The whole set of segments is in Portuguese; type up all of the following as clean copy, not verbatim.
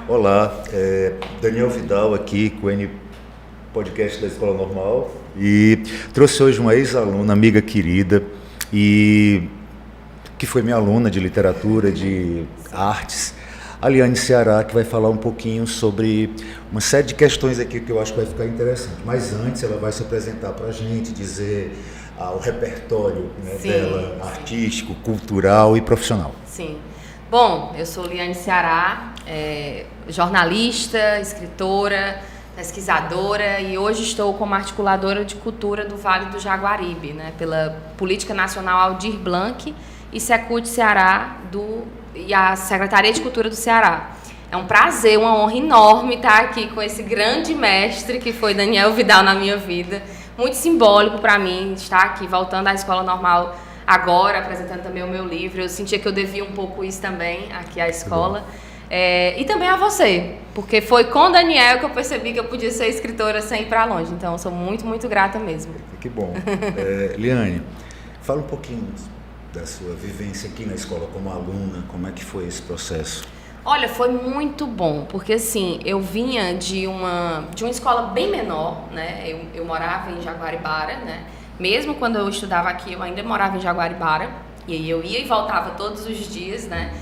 Olá, Daniel Vidal aqui com o N Podcast da Escola Normal e trouxe hoje uma ex-aluna, amiga querida, e que foi minha aluna de literatura, de artes, a Liane Ceará, que vai falar um pouquinho sobre uma série de questões aqui que eu acho que vai ficar interessante. Mas antes ela vai se apresentar para a gente, dizer o repertório, né, dela, artístico, cultural e profissional. Sim. Bom, eu sou Liane Ceará, jornalista, escritora, pesquisadora e hoje estou como articuladora de cultura do Vale do Jaguaribe, né, pela Política Nacional Aldir Blanc e Secult Ceará e a Secretaria de Cultura do Ceará. É um prazer, uma honra enorme estar aqui com esse grande mestre que foi Daniel Vidal na minha vida. Muito simbólico para mim estar aqui, voltando à Escola Normal agora, apresentando também o meu livro. Eu sentia que eu devia um pouco isso também aqui à escola. E também a você, porque foi com o Daniel que eu percebi que eu podia ser escritora sem ir para longe. Então, eu sou muito, muito grata mesmo. Que bom. Liane, fala um pouquinho da sua vivência aqui na escola como aluna, como é que foi esse processo? Olha, foi muito bom, porque assim, eu vinha de uma escola bem menor, né? Eu morava em Jaguaribara, né? Mesmo quando eu estudava aqui, eu ainda morava em Jaguaribara, e aí eu ia e voltava todos os dias, né?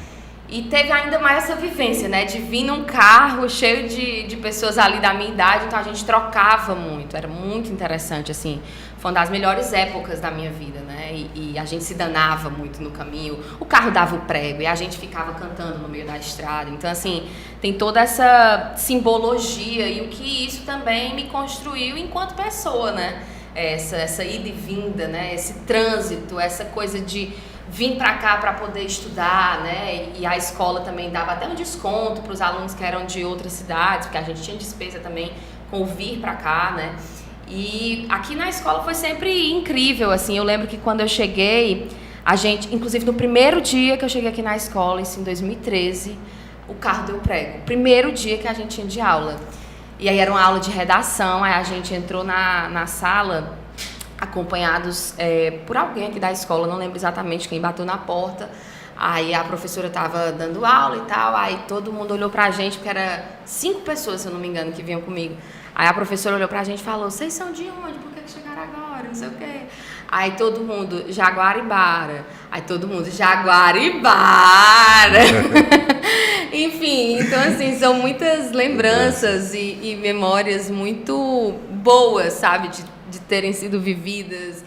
E teve ainda mais essa vivência, né? De vir num carro cheio de pessoas ali da minha idade, então a gente trocava muito, era muito interessante, assim. Foi uma das melhores épocas da minha vida, né? E a gente se danava muito no caminho, o carro dava o prego e a gente ficava cantando no meio da estrada. Então, assim, tem toda essa simbologia e o que isso também me construiu enquanto pessoa, né? Essa ida e vinda, né? Esse trânsito, essa coisa de vir para cá para poder estudar, né? E a escola também dava até um desconto para os alunos que eram de outras cidades, porque a gente tinha despesa também com o vir para cá, né? E aqui na escola foi sempre incrível, assim. Eu lembro que quando eu cheguei, a gente, inclusive no primeiro dia que eu cheguei aqui na escola, isso em 2013, o carro deu prego. Primeiro dia que a gente tinha de aula. E aí era uma aula de redação, aí a gente entrou na sala acompanhados por alguém aqui da escola, não lembro exatamente quem bateu na porta. Aí a professora estava dando aula e tal, aí todo mundo olhou pra gente, porque era 5 pessoas, se eu não me engano, que vinham comigo. Aí a professora olhou pra gente e falou: vocês são de onde? Por que chegaram agora? Não sei o quê. Aí todo mundo, Jaguaribara. Aí todo mundo, Jaguaribara. Enfim, então assim, são muitas lembranças e memórias muito boas, sabe? De terem sido vividas,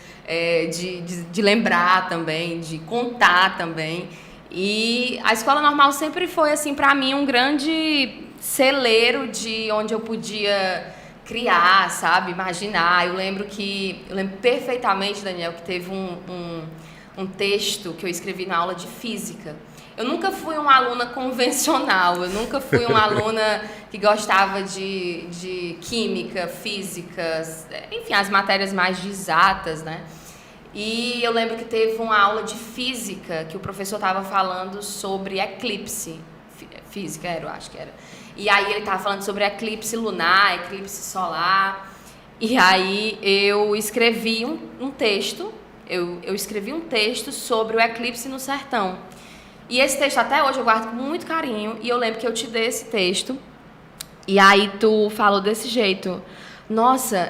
de lembrar também, de contar também. E a Escola Normal sempre foi, assim, pra mim, um grande celeiro de onde eu podia criar, sabe? Imaginar. Eu lembro perfeitamente, Daniel, que teve um texto que eu escrevi na aula de física. Eu nunca fui uma aluna convencional, eu nunca fui uma aluna que gostava de química, física, enfim, as matérias mais de exatas, né? E eu lembro que teve uma aula de física que o professor estava falando sobre eclipse, física eu acho que era. E aí ele estava falando sobre eclipse lunar, eclipse solar, e aí eu escrevi um texto, eu escrevi um texto sobre o eclipse no sertão. E esse texto até hoje eu guardo com muito carinho. E eu lembro que eu te dei esse texto. E aí tu falou desse jeito: nossa,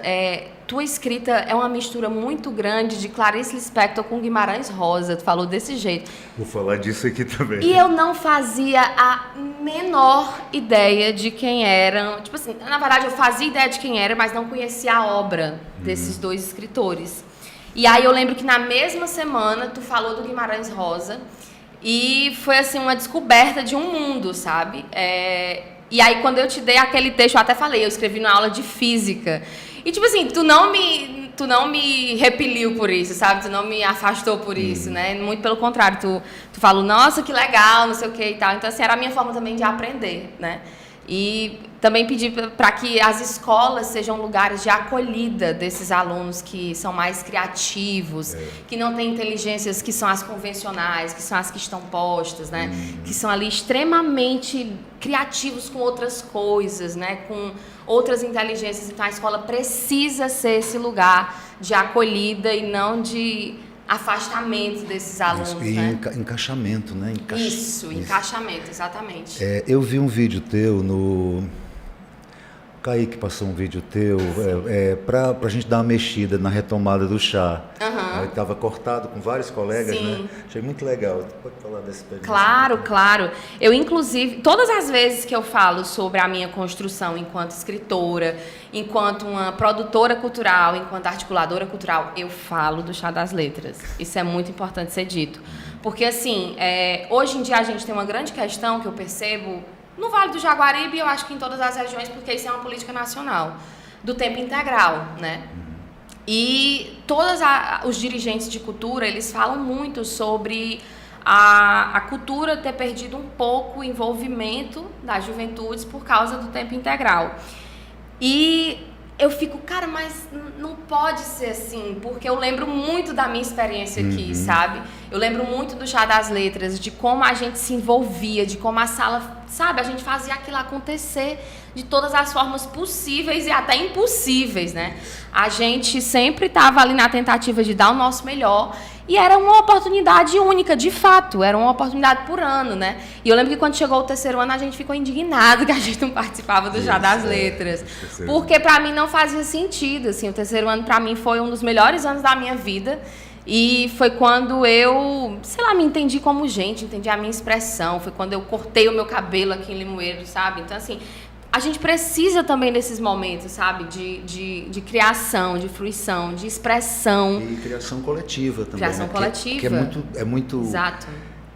tua escrita é uma mistura muito grande de Clarice Lispector com Guimarães Rosa. Tu falou desse jeito. Vou falar disso aqui também. E eu não fazia a menor ideia de quem eram. Tipo assim, na verdade eu fazia ideia de quem era, mas não conhecia a obra desses dois escritores. E aí eu lembro que na mesma semana tu falou do Guimarães Rosa. E foi, assim, uma descoberta de um mundo, sabe? E aí, quando eu te dei aquele texto, eu até falei, eu escrevi numa aula de física. E, tipo assim, tu não me repeliu por isso, sabe? Tu não me afastou por isso, né? Muito pelo contrário, tu falou, nossa, que legal, não sei o que e tal. Então, assim, era a minha forma também de aprender, né? E também pedi para que as escolas sejam lugares de acolhida desses alunos que são mais criativos, que não têm inteligências que são as convencionais, que são as que estão postas, né? Que são ali extremamente criativos com outras coisas, né? Com outras inteligências. Então a escola precisa ser esse lugar de acolhida e não de afastamento desses alunos, isso. E né? Encaixamento, né? Isso, encaixamento, exatamente. Eu vi um vídeo teu no... Kaique passou um vídeo teu pra gente dar uma mexida na retomada do chá. Aí estava cortado com vários colegas, Sim. né? Achei muito legal. Tu pode falar dessa experiência? Claro. Eu, inclusive, todas as vezes que eu falo sobre a minha construção enquanto escritora, enquanto uma produtora cultural, enquanto articuladora cultural, eu falo do Chá das Letras. Isso é muito importante ser dito. Porque, assim, hoje em dia a gente tem uma grande questão que eu percebo no Vale do Jaguaribe, eu acho que em todas as regiões, porque isso é uma política nacional, do tempo integral, né? E todos os dirigentes de cultura, eles falam muito sobre a cultura ter perdido um pouco o envolvimento das juventudes por causa do tempo integral. E eu fico, cara, mas não pode ser assim, porque eu lembro muito da minha experiência aqui, sabe? Eu lembro muito do Chá das Letras, de como a gente se envolvia, de como a sala, sabe? A gente fazia aquilo acontecer de todas as formas possíveis e até impossíveis, né? A gente sempre estava ali na tentativa de dar o nosso melhor e era uma oportunidade única, de fato, era uma oportunidade por ano, né? E eu lembro que quando chegou o terceiro ano, a gente ficou indignado que a gente não participava do Chá das Letras, porque para mim não fazia sentido, assim, o terceiro ano para mim foi um dos melhores anos da minha vida. E foi quando eu, sei lá, me entendi como gente, entendi a minha expressão. Foi quando eu cortei o meu cabelo aqui em Limoeiro, sabe? Então, assim, a gente precisa também desses momentos, sabe? De criação, de fruição, de expressão. E criação coletiva também. Criação coletiva. Que é muito... Exato.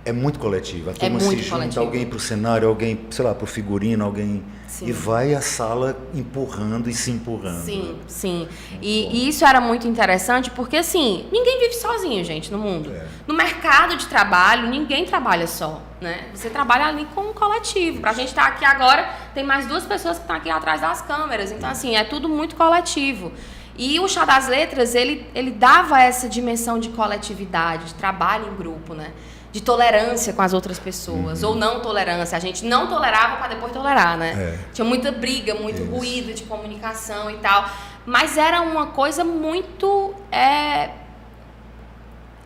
É muito coletiva. A turma muito se junta, coletiva. alguém pro cenário, alguém, sei lá, pro figurino, alguém... Sim. E vai a sala empurrando e se empurrando. Sim. E isso era muito interessante porque, assim, ninguém vive sozinho, gente, no mundo. No mercado de trabalho, ninguém trabalha só, né? Você trabalha ali com um coletivo. Pra gente estar aqui agora, tem mais 2 pessoas que estão aqui atrás das câmeras. Então, assim, é tudo muito coletivo. E o Chá das Letras, ele dava essa dimensão de coletividade, de trabalho em grupo, né? De tolerância com as outras pessoas, ou não tolerância. A gente não tolerava para depois tolerar, né? Tinha muita briga, muito ruído de comunicação e tal. Mas era uma coisa muito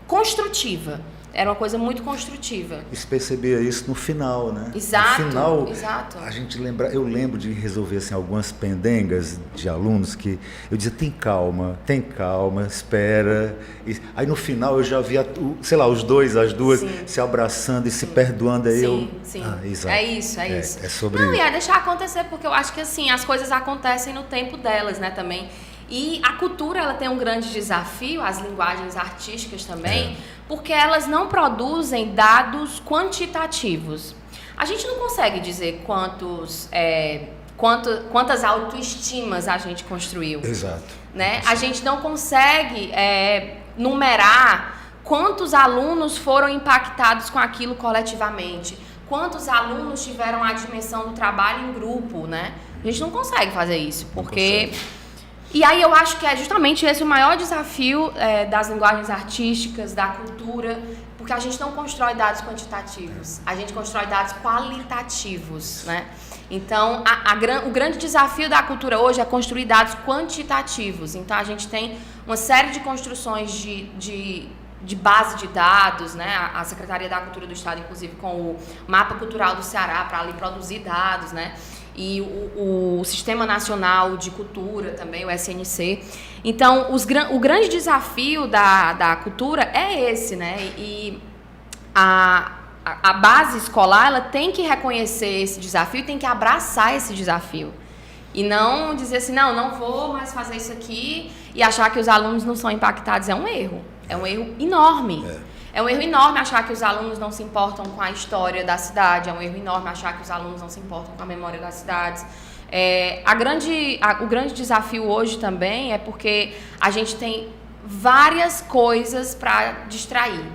construtiva. Era uma coisa muito construtiva. E se percebia isso no final, né? Exato, no final, exato. Eu lembro de resolver assim, algumas pendengas de alunos que eu dizia, tem calma, espera. Aí no final eu já via, sei lá, os dois, as duas se abraçando e se perdoando. Aí Sim. Exato. É isso. É sobre Não, isso. e é deixar acontecer, porque eu acho que assim, as coisas acontecem no tempo delas, né, também. E a cultura, ela tem um grande desafio, as linguagens artísticas também, porque elas não produzem dados quantitativos. A gente não consegue dizer quantas autoestimas a gente construiu. Exato. Né? A gente não consegue numerar quantos alunos foram impactados com aquilo coletivamente, quantos alunos tiveram a dimensão do trabalho em grupo, né? A gente não consegue fazer isso, porque... E aí eu acho que é justamente esse o maior desafio das linguagens artísticas, da cultura, porque a gente não constrói dados quantitativos, a gente constrói dados qualitativos, né? Então, o grande desafio da cultura hoje é construir dados quantitativos. Então, a gente tem uma série de construções de base de dados, né? A Secretaria da Cultura do Estado, inclusive, com o Mapa Cultural do Ceará, para ali produzir dados, né? E o Sistema Nacional de Cultura também, o SNC. Então, o grande desafio da cultura é esse, né? E a base escolar, ela tem que reconhecer esse desafio e tem que abraçar esse desafio. E não dizer assim, não vou mais fazer isso aqui e achar que os alunos não são impactados. É um erro enorme. É um erro enorme achar que os alunos não se importam com a história da cidade, é um erro enorme achar que os alunos não se importam com a memória das cidades. O grande desafio hoje também é porque a gente tem várias coisas para distrair.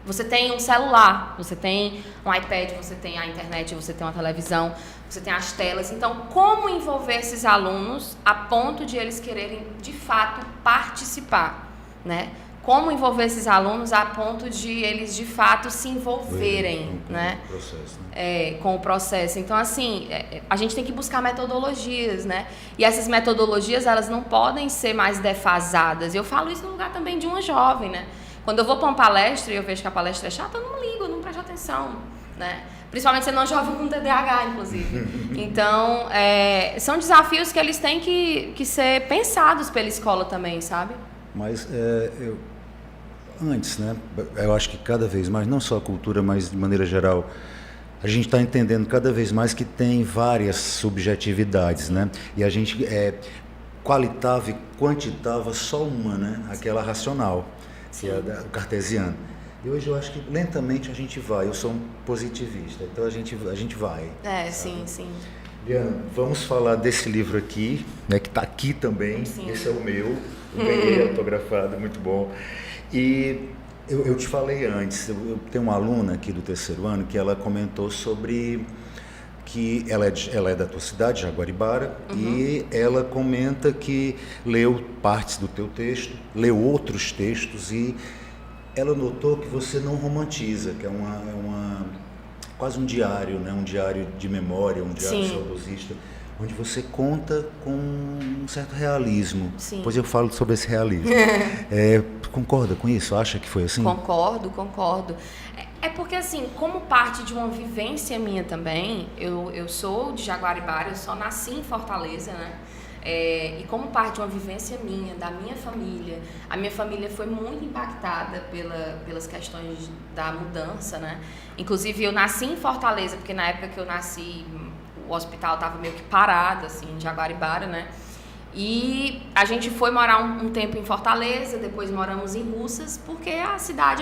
Você tem um celular, você tem um iPad, você tem a internet, você tem uma televisão, você tem as telas. Então, como envolver esses alunos a ponto de eles quererem, de fato, participar, né? Como envolver esses alunos a ponto de eles, de fato, se envolverem, né? Processo, né? Com o processo. Então, assim, a gente tem que buscar metodologias, né? E essas metodologias, elas não podem ser mais defasadas. Eu falo isso no lugar também de uma jovem, né? Quando eu vou para uma palestra e eu vejo que a palestra é chata, eu não ligo, eu não presto atenção, né? Principalmente sendo uma jovem com TDAH, inclusive. Então, são desafios que eles têm que ser pensados pela escola também, sabe? Mas antes, né? Eu acho que cada vez mais, não só a cultura, mas de maneira geral, a gente está entendendo cada vez mais que tem várias subjetividades, né? E a gente qualitava e quantitava só uma, né? Aquela racional, que é o cartesiano. E hoje eu acho que lentamente a gente vai. Eu sou um positivista, então a gente vai. Sim, sim. Liana, vamos falar desse livro aqui, né? Que está aqui também. Sim. Esse é o meu. Eu ganhei autografado, muito bom. E eu te falei antes, eu tenho uma aluna aqui do terceiro ano que ela comentou sobre que ela é da tua cidade, Jaguaribara, e ela comenta que leu partes do teu texto, leu outros textos e ela notou que você não romantiza, que é quase um diário, né? Um diário de memória, um diário saudosista, onde você conta com um certo realismo. Sim. Pois eu falo sobre esse realismo. Concorda com isso? Acha que foi assim? Concordo. É porque, assim, como parte de uma vivência minha também, eu sou de Jaguaribara, eu só nasci em Fortaleza, né? E como parte de uma vivência minha, da minha família, a minha família foi muito impactada pelas questões da mudança, né? Inclusive, eu nasci em Fortaleza, porque na época que eu nasci, o hospital estava meio que parado, assim, em Jaguaribara, né? E a gente foi morar um tempo em Fortaleza, depois moramos em Russas, porque a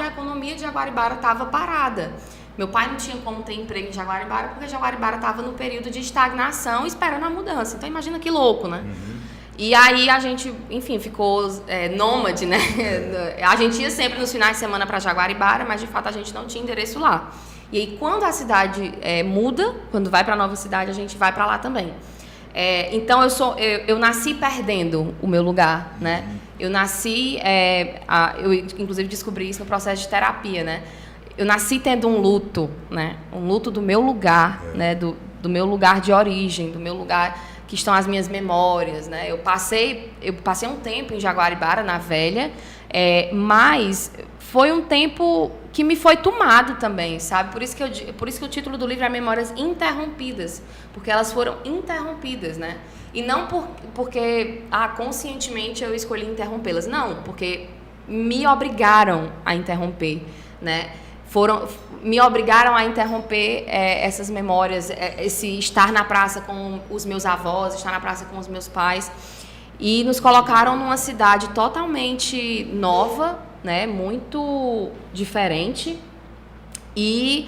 economia de Jaguaribara estava parada. Meu pai não tinha como ter emprego em Jaguaribara, porque Jaguaribara estava no período de estagnação, esperando a mudança. Então, imagina que louco, né? E aí a gente, enfim, ficou nômade, né? A gente ia sempre nos finais de semana para Jaguaribara, mas de fato a gente não tinha endereço lá. E aí, quando a cidade muda, quando vai para a nova cidade, a gente vai para lá também. Então, eu nasci perdendo o meu lugar, né? Eu nasci, eu inclusive descobri isso no processo de terapia, né? Eu nasci tendo um luto, né? Um luto do meu lugar, né? Do meu lugar de origem, do meu lugar que estão as minhas memórias, né? Eu passei um tempo em Jaguaribara, na Velha, mas foi um tempo que me foi tomado também, sabe? Por isso que o título do livro é Memórias Interrompidas, porque elas foram interrompidas, né? E não porque conscientemente eu escolhi interrompê-las, não, porque me obrigaram a interromper, né? Me obrigaram a interromper essas memórias, esse estar na praça com os meus avós, estar na praça com os meus pais, e nos colocaram numa cidade totalmente nova, né, muito diferente, e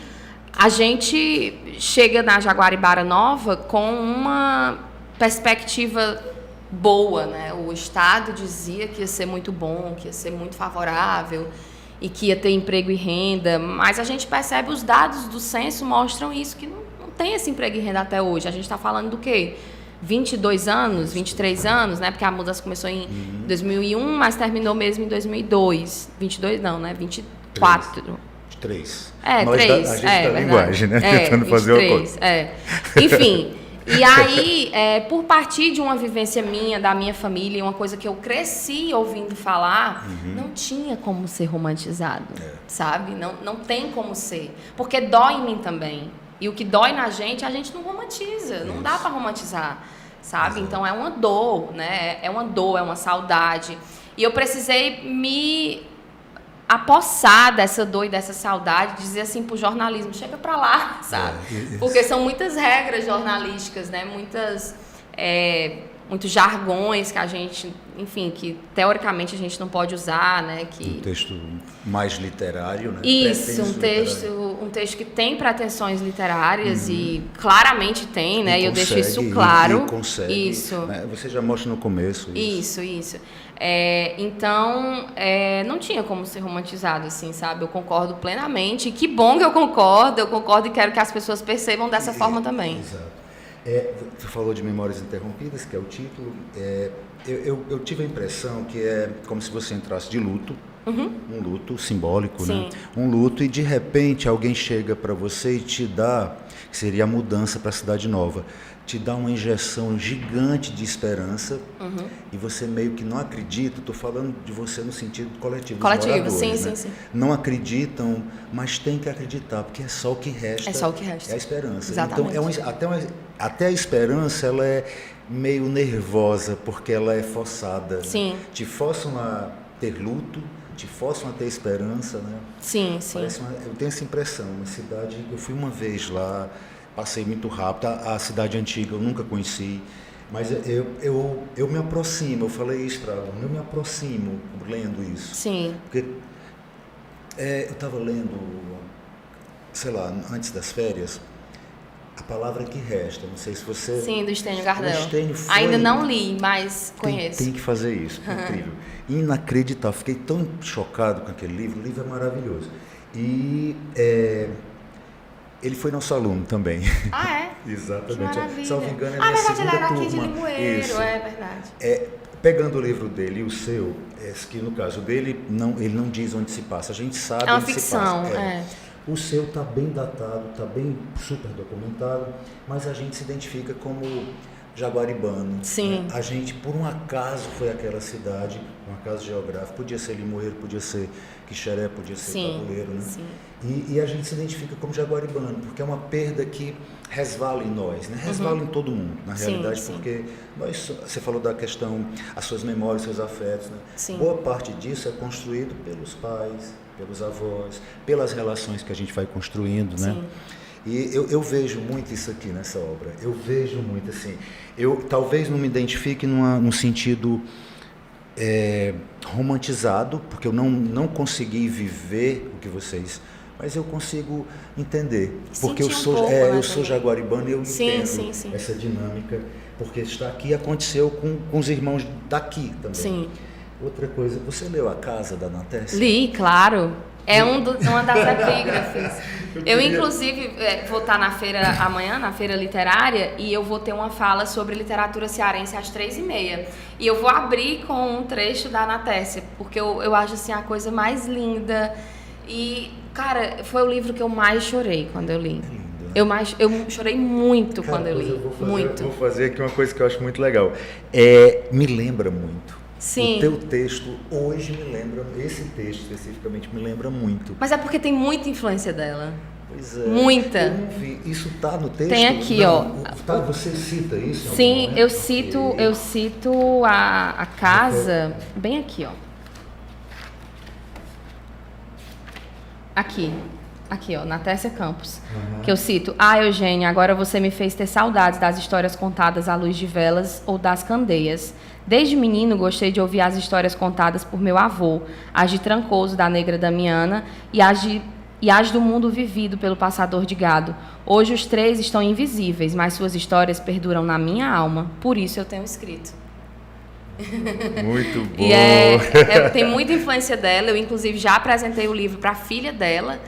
a gente chega na Jaguaribara Nova com uma perspectiva boa, né? O Estado dizia que ia ser muito bom, que ia ser muito favorável e que ia ter emprego e renda, mas a gente percebe, os dados do censo mostram isso, que não tem esse emprego e renda até hoje. A gente está falando do quê? 22 anos, 23 anos, né? Porque a mudança começou em 2001, mas terminou mesmo em 2002. 22 não, né? 24. 3. 3. A gente tá linguagem, né? Tentando 23, fazer uma coisa. Enfim, e aí, por partir de uma vivência minha, da minha família, uma coisa que eu cresci ouvindo falar, não tinha como ser romantizado, sabe? Não tem como ser. Porque dói em mim também. E o que dói na gente, a gente não romantiza, não dá para romantizar, sabe? Então é uma dor, né? É uma dor, é uma saudade. E eu precisei me apossar dessa dor e dessa saudade, dizer assim pro jornalismo, chega para lá, sabe? Porque são muitas regras jornalísticas, né? Muitos jargões que a gente, enfim, que teoricamente a gente não pode usar, né? Um texto mais literário, né? Isso, um texto que tem pretensões literárias e claramente tem, né? E eu deixo isso claro. E consegue. Isso. Né? Você já mostra no começo isso. Então, não tinha como ser romantizado, assim, sabe? Eu concordo plenamente. E que bom que eu concordo e quero que as pessoas percebam dessa forma também. Exato. Você falou de Memórias Interrompidas, que é o título. Eu tive a impressão que é como se você entrasse de luto, Um luto simbólico, Sim. né? Um luto, e de repente alguém chega para você e te dá, que seria a mudança para a cidade nova, te dá uma injeção gigante de esperança, e você meio que não acredita. Estou falando de você no sentido coletivo, Coletivo, os sim, moradores, sim, né? sim. Não acreditam, mas tem que acreditar, porque é só o que resta. É só o que resta. É a esperança. Exatamente. Então, até a esperança, ela é meio nervosa, porque ela é forçada. Sim. Né? Te forçam a ter luto, te forçam a ter esperança, né? Sim, sim. Eu tenho essa impressão. Uma cidade, eu fui uma vez lá, passei muito rápido. A cidade antiga eu nunca conheci, mas eu me aproximo. Eu falei isso para ela, eu me aproximo lendo isso. Sim. Porque eu estava lendo, sei lá, antes das férias, A Palavra que Resta. Não sei se você... Sim, do Estênio Gardel. O Estênio foi... Ainda não li, mas conheço. Tem que fazer isso, incrível. Inacreditável. Fiquei tão chocado com aquele livro. O livro é maravilhoso. E ele foi nosso aluno também. Ah, é? Exatamente. Maravilha. Salvo engano, ele é verdade, ele segunda era aqui de turma. Limoeiro, Isso. é verdade. Pegando o livro dele e o seu, que no caso dele, ele não diz onde se passa. A gente sabe É uma onde ficção, se passa. é. O seu está bem datado, está bem super documentado, mas a gente se identifica como jaguaribano. Sim. Né? A gente, por um acaso, foi àquela cidade, um acaso geográfico, podia ser Limoeiro, podia ser Quixeré, podia ser Tabuleiro, né? Sim. E a gente se identifica como jaguaribano, porque é uma perda que resvala em nós, né? Resvala em todo mundo, na realidade, sim. porque você falou da questão, as suas memórias, seus afetos, né? Sim. Boa parte disso é construído pelos pais, pelos avós, pelas relações que a gente vai construindo, né? Sim. E eu vejo muito isso aqui nessa obra. Eu vejo muito assim. Eu talvez não me identifique num sentido romantizado, porque eu não consegui viver o que vocês... Mas eu consigo entender, porque eu sou jaguaribano e eu entendo essa dinâmica, porque está aqui aconteceu com os irmãos daqui também. Sim. Outra coisa, você leu A Casa da Natécia? Li, claro. É uma das epígrafes. Eu, inclusive, vou estar na feira amanhã, na feira literária, e eu vou ter uma fala sobre literatura cearense às 3h30. E eu vou abrir com um trecho da Natécia, porque eu acho assim, a coisa mais linda. E, cara, foi o livro que eu mais chorei quando eu li. Eu chorei muito quando eu li. Vou fazer aqui uma coisa que eu acho muito legal. Me lembra muito. Sim. O teu texto hoje me lembra, esse texto especificamente me lembra muito. Mas é porque tem muita influência dela. Pois é. Muita. Eu não vi. Isso tá no texto? Tem aqui, não, ó. Você cita isso? Sim, eu cito a casa bem aqui, ó. Aqui, ó, Natécia Campos, que eu cito: Eugênia, agora você me fez ter saudades das histórias contadas à luz de velas ou das candeias. Desde menino gostei de ouvir as histórias contadas por meu avô, as de Trancoso, da Negra Damiana, e as do mundo vivido pelo passador de gado. Hoje os 3 estão invisíveis, mas suas histórias perduram na minha alma, por isso eu tenho escrito. Muito bom. E tem muita influência dela. Eu, inclusive, já apresentei o livro para a filha dela.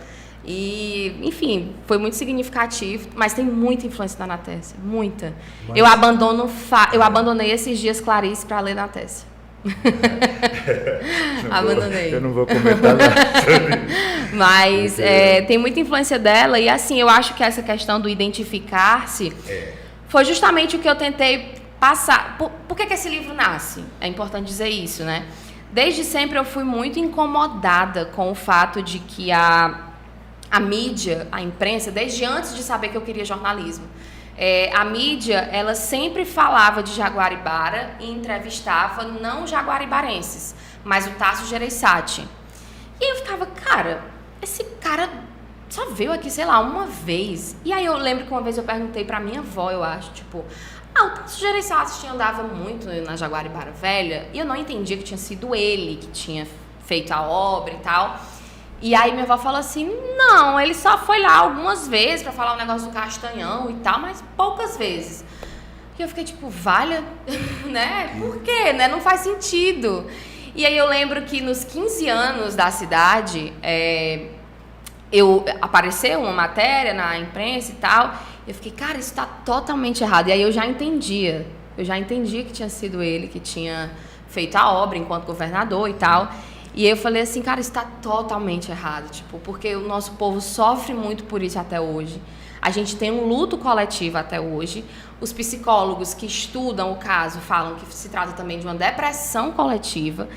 E, enfim, foi muito significativo. Mas tem muita influência da Natécia. Muita. Mas... Eu abandonei esses dias Clarice para ler Natécia. Abandonei. Eu não vou comentar nada. Mas tem muita influência dela. E, assim, eu acho que essa questão do identificar-se foi justamente o que eu tentei passar. Por que esse livro nasce? É importante dizer isso, né? Desde sempre eu fui muito incomodada com o fato de que a mídia, a imprensa, desde antes de saber que eu queria jornalismo, a mídia, ela sempre falava de Jaguaribara e entrevistava não jaguaribarenses, mas o Tasso Gereissati. E eu ficava, cara, esse cara só veio aqui, sei lá, uma vez. E aí eu lembro que uma vez eu perguntei pra minha avó, eu acho, tipo... o Tasso Gereissati andava muito na Jaguaribara Velha e eu não entendia que tinha sido ele que tinha feito a obra e tal. E aí minha avó falou assim, não, ele só foi lá algumas vezes pra falar o negócio do Castanhão e tal, mas poucas vezes. E eu fiquei tipo, valha, né? Por quê? Né? Não faz sentido. E aí eu lembro que nos 15 anos da cidade, apareceu uma matéria na imprensa e tal. Eu fiquei, cara, isso tá totalmente errado. E aí eu já entendia que tinha sido ele que tinha feito a obra enquanto governador e tal. E aí eu falei assim, cara, isso está totalmente errado, tipo, porque o nosso povo sofre muito por isso até hoje. A gente tem um luto coletivo até hoje. Os psicólogos que estudam o caso falam que se trata também de uma depressão coletiva.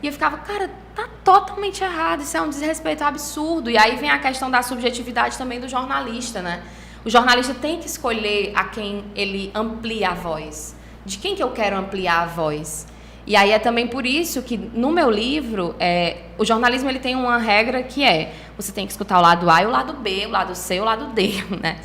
E eu ficava, cara, tá totalmente errado, isso é um desrespeito absurdo. E aí vem a questão da subjetividade também do jornalista, né? O jornalista tem que escolher a quem ele amplia a voz. De quem que eu quero ampliar a voz? E aí é também por isso que no meu livro, o jornalismo ele tem uma regra que você tem que escutar o lado A e o lado B, o lado C e o lado D, né?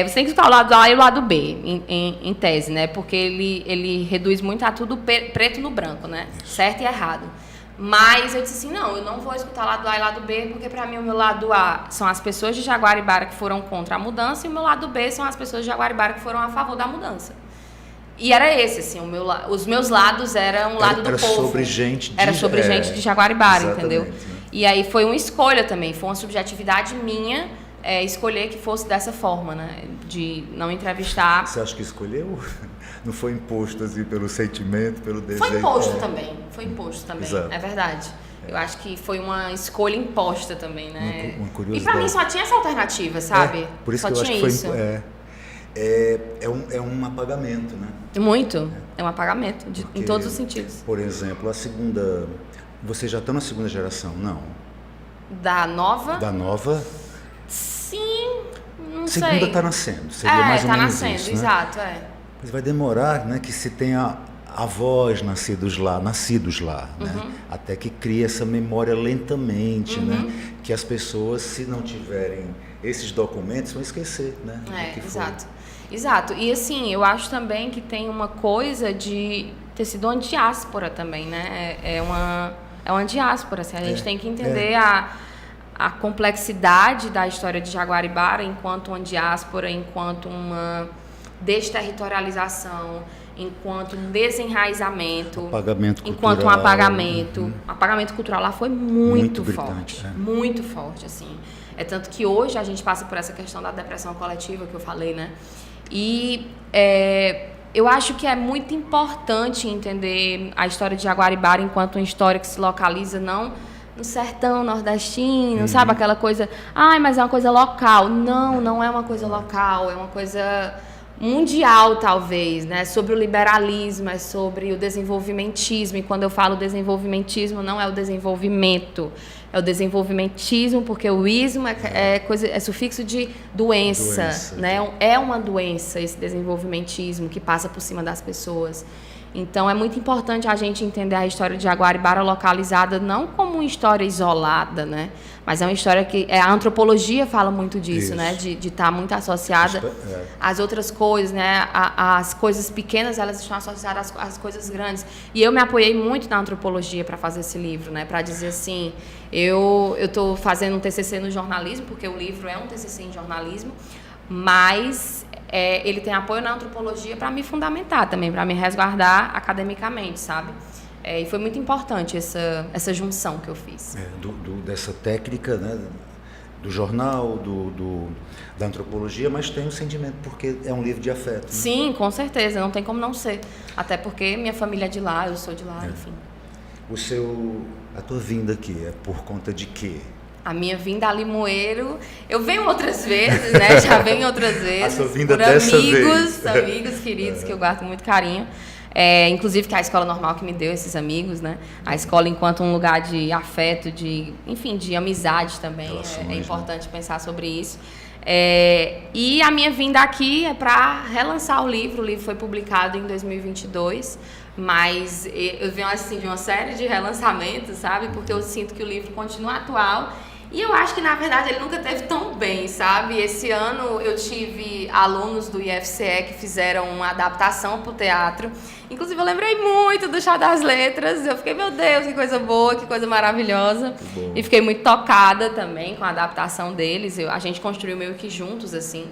Você tem que escutar o lado A e o lado B, em tese, né? Porque ele reduz muito a tudo preto no branco, né? Certo e errado. Mas eu disse assim, não, eu não vou escutar o lado A e o lado B, porque para mim o meu lado A são as pessoas de Jaguaribara que foram contra a mudança e o meu lado B são as pessoas de Jaguaribara que foram a favor da mudança. E era esse, assim, os meus lados eram um lado do povo. Era sobre gente de Jaguaribara, entendeu? Né? E aí foi uma escolha também, foi uma subjetividade minha escolher que fosse dessa forma, né? De não entrevistar. Você acha que escolheu? Não foi imposto assim pelo sentimento, pelo desejo? Foi imposto também, Exato. É verdade. Eu acho que foi uma escolha imposta também, né? Uma curiosidade. E pra mim só tinha essa alternativa, sabe? Por isso só que eu tinha acho que isso. É um apagamento, né? Muito. É um apagamento, em todos os sentidos. Por exemplo, vocês já estão na segunda geração, não? Da nova? Da nova? Sim, não sei. Segunda está nascendo, seria mais ou menos nascendo, isso, né? Exato, Mas vai demorar, né, que se tenha avós nascidos lá, né? Até que crie essa memória lentamente, né? Que as pessoas, se não tiverem esses documentos, vão esquecer, né? Exato. E assim, eu acho também que tem uma coisa de ter sido uma diáspora também, né? É uma diáspora, assim, a gente tem que entender a complexidade da história de Jaguaribara enquanto uma diáspora, enquanto uma desterritorialização, enquanto um desenraizamento, enquanto um apagamento. O apagamento cultural lá foi muito forte, muito forte, assim. É tanto que hoje a gente passa por essa questão da depressão coletiva que eu falei, né? E eu acho que é muito importante entender a história de Jaguaribara enquanto uma história que se localiza não no sertão nordestino, sabe? Aquela coisa, mas é uma coisa local. Não é uma coisa local, é uma coisa mundial, talvez, né? Sobre o liberalismo, é sobre o desenvolvimentismo. E quando eu falo desenvolvimentismo, não é o desenvolvimento, é o desenvolvimentismo, porque o ismo é sufixo de doença, né? É uma doença esse desenvolvimentismo que passa por cima das pessoas. Então, é muito importante a gente entender a história de Jaguaribara localizada não como uma história isolada, né? Mas é uma história que... a antropologia fala muito disso, né? De estar muito associada às outras coisas, né? As coisas pequenas, elas estão associadas às coisas grandes. E eu me apoiei muito na antropologia para fazer esse livro, né? Para dizer assim, eu estou fazendo um TCC no jornalismo, porque o livro é um TCC em jornalismo, mas... ele tem apoio na antropologia para me fundamentar também, para me resguardar academicamente, sabe? E foi muito importante essa junção que eu fiz. Dessa técnica, né? Do jornal, da antropologia, mas tem um sentimento, porque é um livro de afeto. Né? Sim, com certeza, não tem como não ser. Até porque minha família é de lá, eu sou de lá, enfim. A tua vinda aqui é por conta de quê? A minha vinda a Limoeiro, eu venho outras vezes, né? Já venho outras vezes. A sua vinda dessa vez. Amigos queridos, que eu guardo muito carinho. Inclusive que é a escola normal que me deu esses amigos, né? A escola enquanto um lugar de afeto, de amizade também. É importante pensar sobre isso. E a minha vinda aqui é para relançar o livro. O livro foi publicado em 2022. Mas eu venho assim de uma série de relançamentos, sabe? Porque eu sinto que o livro continua atual. E eu acho que, na verdade, ele nunca teve tão bem, sabe? Esse ano eu tive alunos do IFCE que fizeram uma adaptação para o teatro. Inclusive, eu lembrei muito do Chá das Letras. Eu fiquei, meu Deus, que coisa boa, que coisa maravilhosa. E fiquei muito tocada também com a adaptação deles. A gente construiu meio que juntos, assim.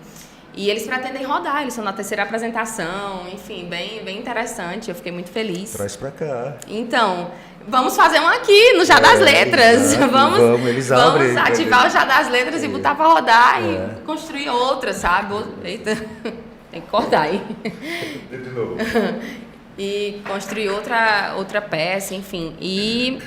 E eles pretendem rodar, eles estão na 3ª apresentação, enfim, bem interessante, eu fiquei muito feliz. Traz pra cá. Então, vamos fazer um aqui no Chá das Letras. Vamos ativar o Chá das Letras e botar pra rodar e construir outra, sabe? Eita, tem que cortar aí. De novo. E construir outra peça, enfim. E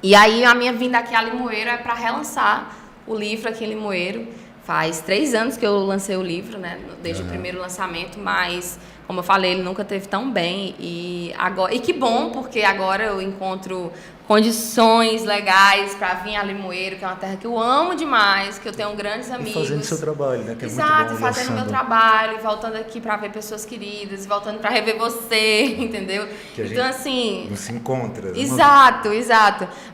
E aí a minha vinda aqui a Limoeiro é para relançar o livro aqui em Limoeiro. Faz 3 anos que eu lancei o livro, né? Desde o primeiro lançamento, mas, como eu falei, ele nunca teve tão bem. E que bom, porque agora eu encontro condições legais para vir a Limoeiro, que é uma terra que eu amo demais, que eu tenho grandes amigos. E fazendo seu trabalho, né? Que é Exato, muito bom, fazendo meu trabalho, voltando aqui para ver pessoas queridas, voltando para rever você, entendeu? Que a então, gente assim... não se encontra. Exato.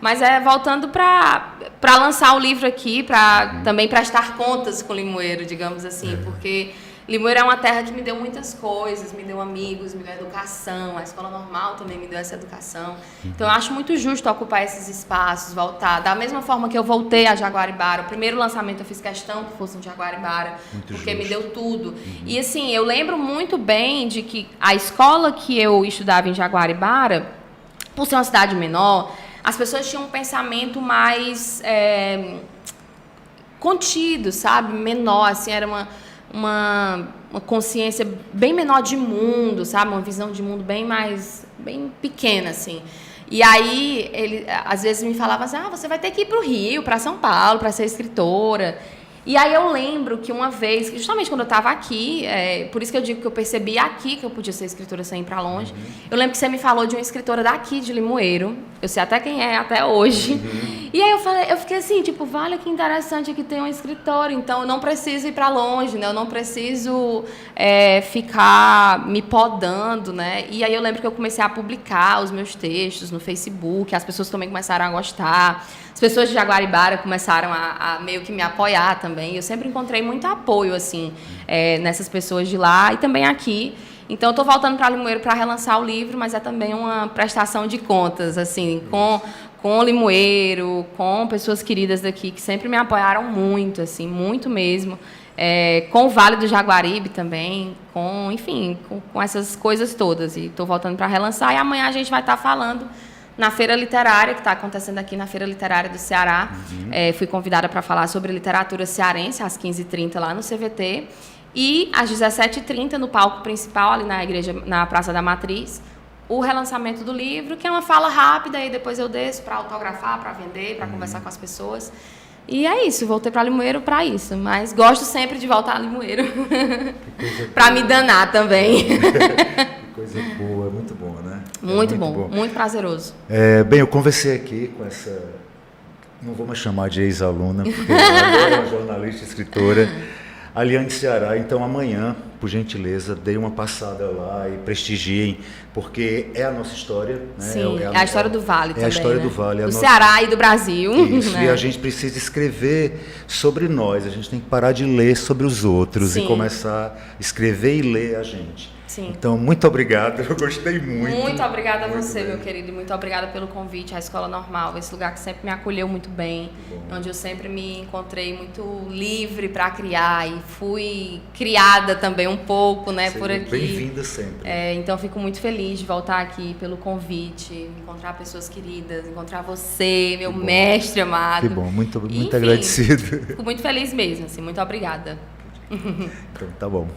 Mas voltando para lançar o livro aqui, para também prestar contas com Limoeiro, digamos assim, porque Limoeiro é uma terra que me deu muitas coisas, me deu amigos, me deu educação, a escola normal também me deu essa educação. Então eu acho muito justo ocupar esses espaços, voltar. Da mesma forma que eu voltei a Jaguaribara, o primeiro lançamento eu fiz questão que fosse em Jaguaribara, muito porque justo. Me deu tudo. E assim, eu lembro muito bem de que a escola que eu estudava em Jaguaribara, por ser uma cidade menor, as pessoas tinham um pensamento mais contido, sabe? Menor, assim, era uma consciência bem menor de mundo, sabe? Uma visão de mundo bem pequena, assim. E aí, ele às vezes me falava assim, você vai ter que ir para o Rio, para São Paulo, para ser escritora. E aí eu lembro que uma vez, justamente quando eu estava aqui, por isso que eu digo que eu percebi aqui que eu podia ser escritora sem ir para longe, eu lembro que você me falou de uma escritora daqui de Limoeiro, eu sei até quem é até hoje, e aí eu fiquei assim, tipo, vale, que interessante, aqui tem uma escritora, então eu não preciso ir para longe, né? Eu não preciso ficar me podando, né? E aí eu lembro que eu comecei a publicar os meus textos no Facebook, as pessoas também começaram a gostar, as pessoas de Jaguaribara começaram a meio que me apoiar também. Eu sempre encontrei muito apoio, assim, nessas pessoas de lá e também aqui. Então, eu estou voltando para Limoeiro para relançar o livro, mas é também uma prestação de contas, assim, com Limoeiro, com pessoas queridas daqui que sempre me apoiaram muito, assim, muito mesmo. Com o Vale do Jaguaribe também, enfim, com essas coisas todas. E estou voltando para relançar e amanhã a gente vai estar falando na Feira Literária, que está acontecendo aqui na Feira Literária do Ceará. Fui convidada para falar sobre literatura cearense, às 15h30, lá no CVT. E às 17h30, no palco principal, ali na igreja, na Praça da Matriz, o relançamento do livro, que é uma fala rápida, e depois eu desço para autografar, para vender, para conversar com as pessoas. E é isso, voltei para Limoeiro para isso. Mas gosto sempre de voltar a Limoeiro. Para me danar também. Coisa boa, muito bom, né? Muito bom, muito prazeroso. Bem, eu conversei aqui com essa, não vou mais chamar de ex-aluna, porque ela é uma jornalista e escritora, Aliane Ceará. Então amanhã, por gentileza, dê uma passada lá e prestigiem, porque é a nossa história. Né? Sim, é a história do Vale também. É a história né? do Vale. Do Ceará e do Brasil. Isso, né? E a gente precisa escrever sobre nós, a gente tem que parar de ler sobre os outros. Sim. E começar a escrever e ler a gente. Sim. Então, muito obrigado, eu gostei muito. Muito obrigada a você, meu querido, e muito obrigada pelo convite à Escola Normal, esse lugar que sempre me acolheu muito bem, onde eu sempre me encontrei muito livre para criar e fui criada também um pouco, né, por aqui. Bem-vinda sempre. Então, fico muito feliz de voltar aqui pelo convite, encontrar pessoas queridas, encontrar você, meu mestre amado. Que bom, muito agradecido. Fico muito feliz mesmo, assim, muito obrigada. Então, tá bom.